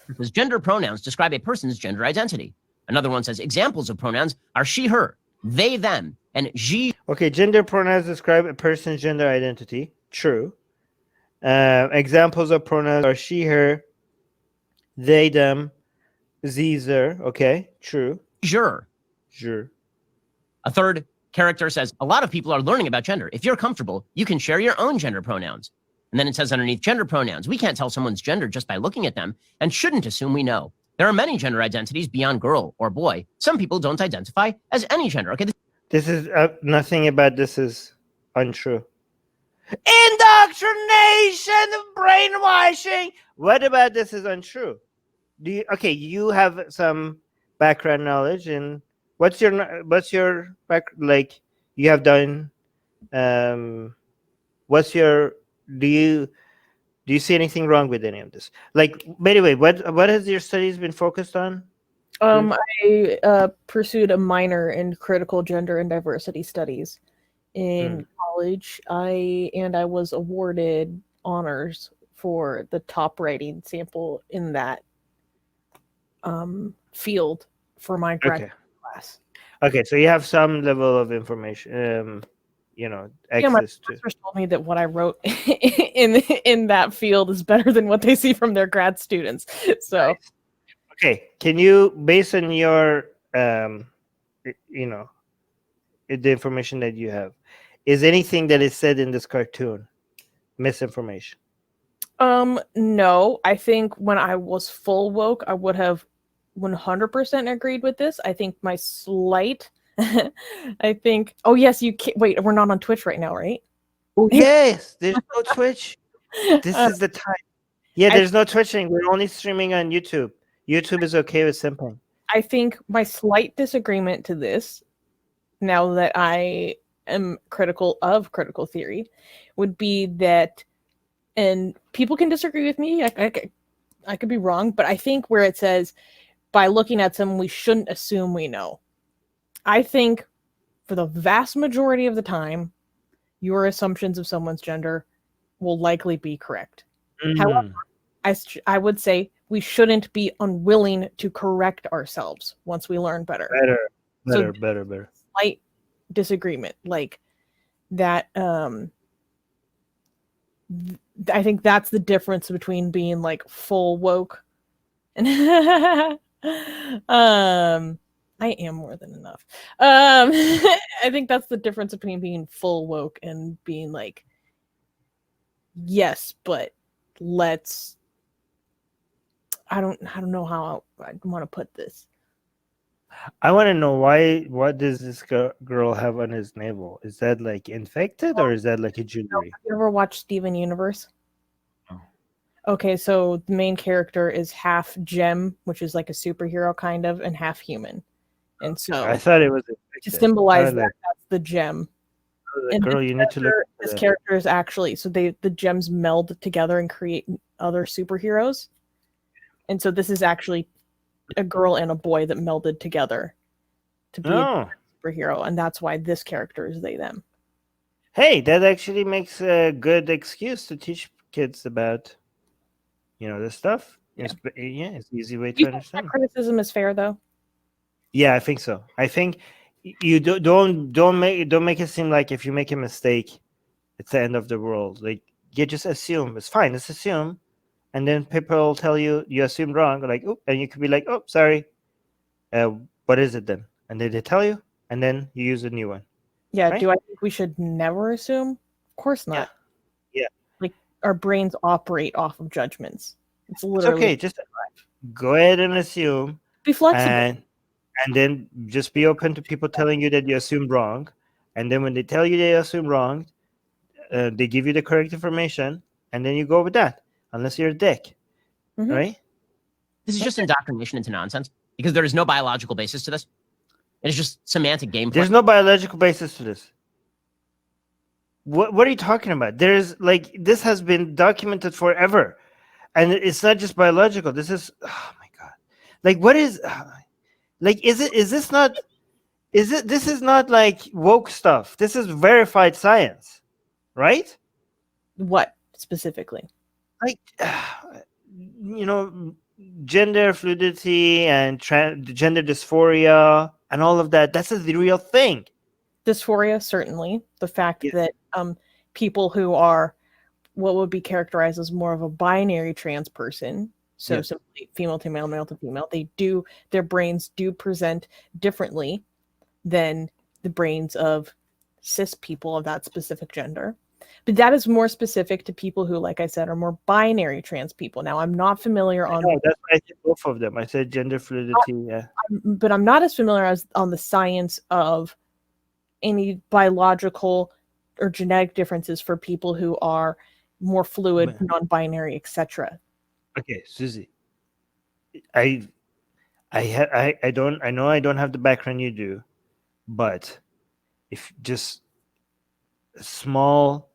Because gender pronouns describe a person's gender identity. Another one says examples of pronouns are she, her, they, them, and she. Okay, gender pronouns describe a person's gender identity. True. Examples of pronouns are she, her, they, them, Caesar. Okay, true. Sure. Sure. A third character says, a lot of people are learning about gender. If you're comfortable, you can share your own gender pronouns. And then it says underneath gender pronouns, we can't tell someone's gender just by looking at them and shouldn't assume we know. There are many gender identities beyond girl or boy. Some people don't identify as any gender. Okay. This is nothing about this is untrue. Indoctrination, brainwashing. What about this is untrue? Okay, you have some background knowledge, and what's your back, like you have done what's your do you see anything wrong with any of this? Like, by the way, what has your studies been focused on? I pursued a minor in critical gender and diversity studies in college. I was awarded honors for the top writing sample in that field for my graduate class. Okay, so you have some level of information, access to. My professors told me that what I wrote in that field is better than what they see from their grad students. So, nice. Okay, can you, based on your, the information that you have, is anything that is said in this cartoon misinformation? No. I think when I was full woke, I would have 100% agreed with this. I think my slight, oh yes, you can't, wait, we're not on Twitch right now, right? Oh, yes, there's no Twitch. This is the time. Yeah, there's no Twitching. We're only streaming on YouTube. YouTube is okay with simping. I think my slight disagreement to this, now that I am critical of critical theory, would be that, and people can disagree with me, I could be wrong, but I think where it says, by looking at someone, we shouldn't assume we know. I think for the vast majority of the time, your assumptions of someone's gender will likely be correct. However, I would say we shouldn't be unwilling to correct ourselves once we learn better. Better. Slight disagreement, like that. I think that's the difference between being like full woke and I am more than enough. I think that's the difference between being full woke and being like, yes, but let's. I don't know how I want to put this. I want to know what does this girl have on his navel? Is that like infected or is that like a jewelry? Have you ever watched Steven Universe? Oh. Okay, so the main character is half gem, which is like a superhero kind of, and half human. And so I thought it was to symbolize that, that's the gem. And girl, you need to look. This character is actually, so the gems meld together and create other superheroes. And so this is actually a girl and a boy that melded together to be a superhero, and that's why this character is they them. Hey, that actually makes a good excuse to teach kids about, this stuff. Yeah. It's an easy way to understand. That criticism is fair, though. Yeah, I think so. I think you don't make it seem like if you make a mistake, it's the end of the world. Like, you just assume it's fine. Let's assume. And then people will tell you assumed wrong, like, oh, and you could be like, oh, sorry. What is it then? And then they tell you, and then you use a new one. Yeah. Right? Do I think we should never assume? Of course not. Yeah. Like, our brains operate off of judgments. It's literally okay. Just go ahead and assume. Be flexible. And then just be open to people telling you that you assumed wrong. And then when they tell you they assumed wrong, they give you the correct information, and then you go with that. Unless you're a dick, right? This is just indoctrination into nonsense because there is no biological basis to this. It is just semantic gameplay. There's no biological basis to this. What are you talking about? There's this has been documented forever, and it's not just biological. This is my god. Like, what is this is not like woke stuff. This is verified science, right? What specifically? Like, gender fluidity and gender dysphoria and all of that, that's a real thing. Dysphoria, certainly. The fact Yeah. that people who are what would be characterized as more of a binary trans person, so Yes. simply female to male to female, their brains do present differently than the brains of cis people of that specific gender. But that is more specific to people who, like I said, are more binary trans people. Now, I'm not familiar on, No, that's why I said both of them. I said gender fluidity. Yeah. but I'm not as familiar as on the science of any biological or genetic differences for people who are more fluid, non-binary, etc. Okay, Susie. I know I don't have the background you do, but if just a small,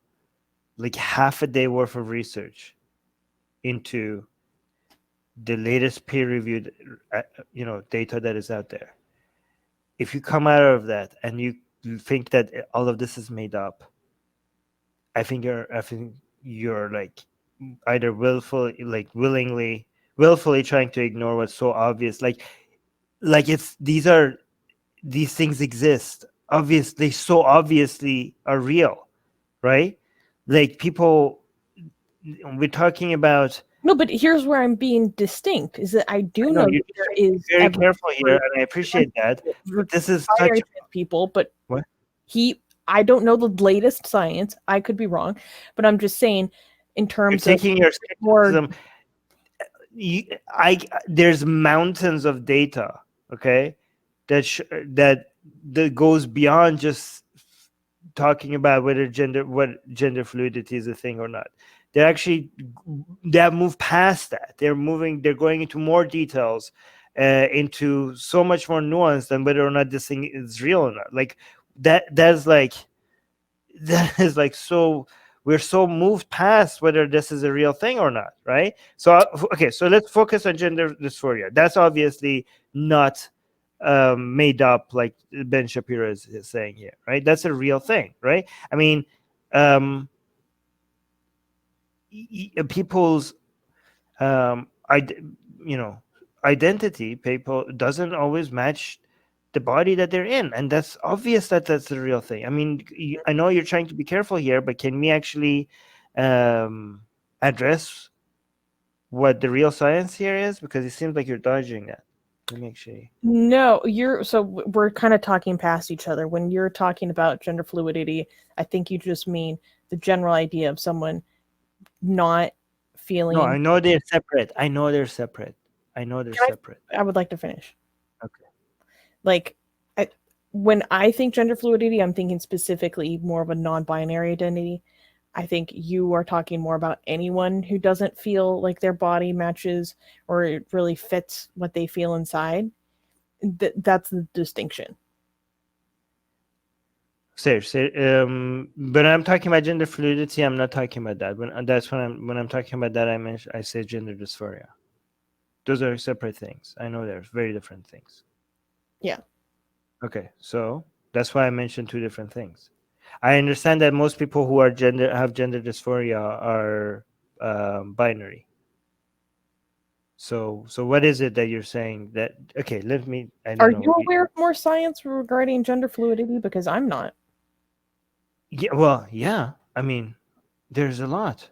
like half a day worth of research into the latest peer-reviewed data that is out there, if you come out of that and you think that all of this is made up, I think you're like either willfully trying to ignore what's so obvious, like it's these things exist, obviously, so obviously are real, right? Like people, we're talking about. No, but here's where I'm being distinct: is that I do know that there is very careful here, and I appreciate that. But this is such people, but what? I don't know the latest science. I could be wrong, but I'm just saying, in terms You're taking of your skepticism. There's mountains of data, okay, that goes beyond just talking about whether gender fluidity is a thing or not. They have moved past that. They're going into more details, into so much more nuance than whether or not this thing is real or not. Like that is like so. We're so moved past whether this is a real thing or not, right? So okay, so let's focus on gender dysphoria. That's obviously not made up, like Ben Shapiro is saying here, right? That's a real thing, right? I mean, people's identity, people doesn't always match the body that they're in, and that's obvious that that's the real thing. I mean, I know you're trying to be careful here, but can we actually address what the real science here is? Because it seems like you're dodging that. Let me actually. No, we're kind of talking past each other. When you're talking about gender fluidity, I think you just mean the general idea of someone not feeling. No, I know they're separate. I would like to finish. Okay. Like, when I think gender fluidity, I'm thinking specifically more of a non-binary identity. I think you are talking more about anyone who doesn't feel like their body matches or it really fits what they feel inside. That's the distinction. Seriously, but I'm talking about gender fluidity. I'm not talking about that. When I'm talking about that, I say gender dysphoria. Those are separate things. I know they're very different things. Yeah. Okay, so that's why I mentioned two different things. I understand that most people who have gender dysphoria are binary. So what is it that you're saying that? Okay, Are you aware of more science regarding gender fluidity? Because I'm not. Yeah, well, yeah. I mean, there's a lot.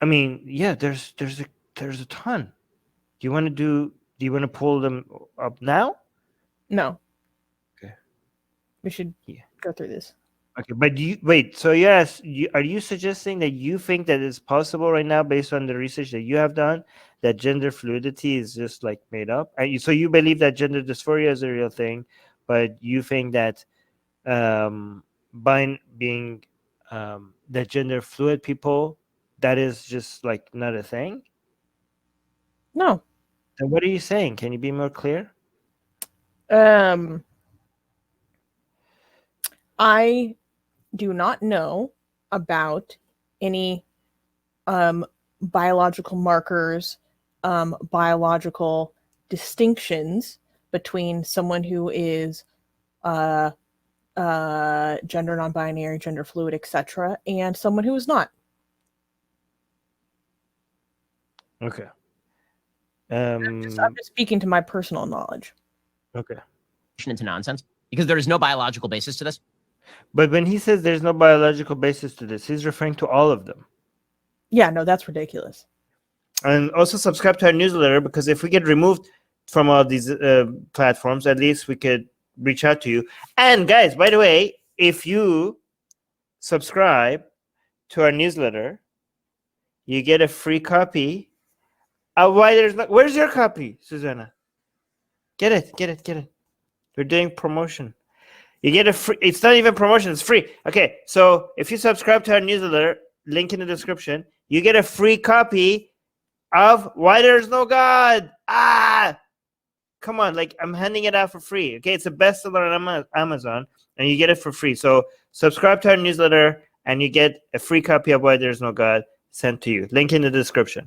I mean, yeah, there's a ton. Do you want to pull them up now? No. Okay. We should go through this. Okay, but wait. So yes, are you suggesting that you think that it's possible right now, based on the research that you have done, that gender fluidity is just like made up? So you believe that gender dysphoria is a real thing, but you think that being that gender fluid people, that is just like not a thing? No. Then what are you saying? Can you be more clear? I do not know about any biological markers, biological distinctions between someone who is gender non-binary, gender fluid, etc., and someone who is not. Okay. I'm just speaking to my personal knowledge. Okay. into nonsense because there is no biological basis to this. But when he says there's no biological basis to this, he's referring to all of them. Yeah, no, that's ridiculous. And also subscribe to our newsletter, because if we get removed from all these platforms, at least we could reach out to you. And guys, by the way, if you subscribe to our newsletter, you get a free copy. Where's your copy, Susanna? Get it. We're doing promotion. You get a free. It's not even promotion. It's free. Okay, so if you subscribe to our newsletter, link in the description, you get a free copy of Why There's No God. Come on, like, I'm handing it out for free. Okay, it's a bestseller on Amazon, and you get it for free. So subscribe to our newsletter, and you get a free copy of Why There's No God sent to you. Link in the description.